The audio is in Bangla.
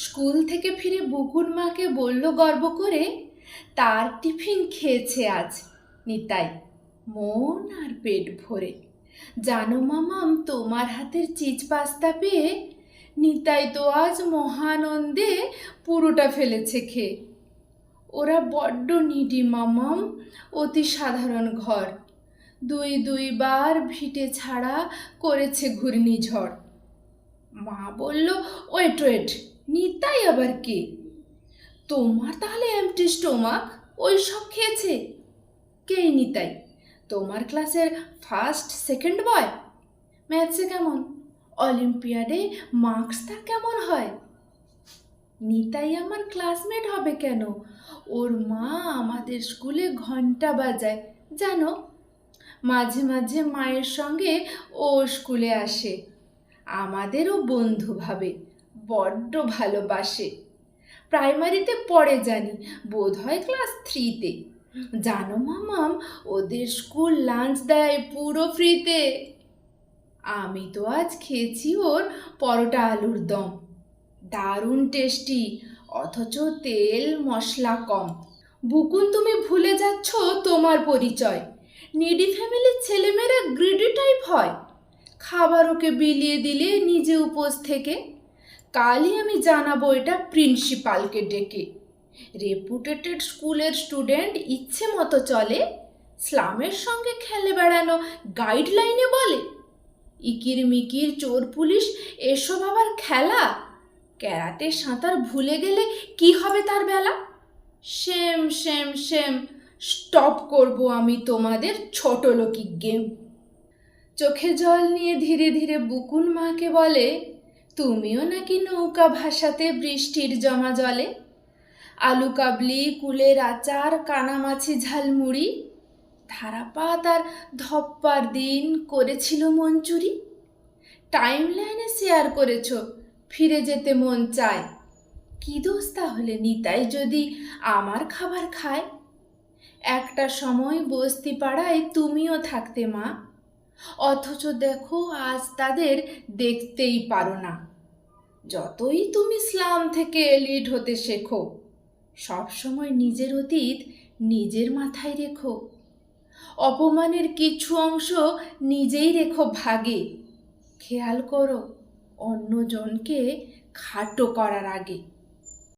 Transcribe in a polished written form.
স্কুল থেকে ফিরে বুকুর মাকে বলল গর্ব করে, তার টিফিন খেয়েছে আজ নিতাই মন আর পেট ভরে। জানো মামাম, তোমার হাতের চিজ পাস্তা পেয়ে নিতাই তো আজ মহানন্দে পুরোটা ফেলেছে খেয়ে। ওরা বড্ড নিডি মামাম, অতি সাধারণ ঘর, দুইবার ভিটে ছাড়া করেছে ঘূর্ণিঝড়। মা বলল, ওয়েট ওয়েট, নিতাই আবার কে? তোমার তাহলে এমটি স্টোমাক, ওই সব খেয়েছে? কেই নিতাই? তোমার ক্লাসের ফার্স্ট সেকেন্ড বয়? ম্যাথসে কেমন? অলিম্পিয়াডে মার্কস তার কেমন হয়? নিতাই আমার ক্লাসমেট হবে কেন? ওর মা আমাদের স্কুলে ঘন্টা বাজায় জানো। মাঝে মাঝে মায়ের সঙ্গে ও স্কুলে আসে, আমাদেরও বন্ধু ভাবে, বড্ড ভালোবাসে। প্রাইমারিতে পড়ে জানি, বোধ হয় ক্লাস 3-তে। জানো মামাম, ওদের স্কুল লাঞ্চ দেয় পুরো ফ্রিতে। আমি তো আজ খেয়েছি ওর পরোটা আলুর দম, দারুণ টেস্টি, অথচ তেল মশলা কম। বুকুন, তুমি ভুলে যাচ্ছ তোমার পরিচয়। নিডি ফ্যামিলির ছেলেমেয়েরা গ্রিডি টাইপ হয়, খাবার ওকে বিলিয়ে দিলে নিজে উপোস থেকে। কালই আমি জানাবো এটা প্রিন্সিপালকে ডেকে। রেপুটেটেড স্কুলের স্টুডেন্ট ইচ্ছে মতো চলে, স্লামের সঙ্গে খেলে বেড়ানো গাইডলাইনে বলে। ইকির মিকির চোর পুলিশ এসব আবার খেলা? ক্যারাটে সাঁতার ভুলে গেলে কি হবে তার বেলা? সেম সেম সেম, স্টপ করব আমি তোমাদের ছোট লোকি গেম। চোখে জল নিয়ে ধীরে ধীরে বুকুন মাকে বলে, তুমিও নাকি নৌকা ভাসাতে বৃষ্টির জমা জলে? আলু কাবলি, কুলের আচার, কানামাছি ঝালমুড়ি, ধারাপাত আর ধপ্পার দিন করেছিল মঞ্চুরি। টাইম লাইনে শেয়ার করেছ, ফিরে যেতে মন চায়। কি দোষ তাহলে নিতাই যদি আমার খাবার খায়? একটা সময় বস্তি পাড়ায় তুমিও থাকতে মা, অথচ দেখো আজ তাদের দেখতেই পারো না। যতই তুমি স্লাম থেকে এলিট হতে শেখো, সবসময় নিজের অতীত নিজের মাথায় রেখো। অপমানের কিছু অংশ নিজেই রেখো ভাগে, খেয়াল করো অন্যজনকে খাটো করার আগে।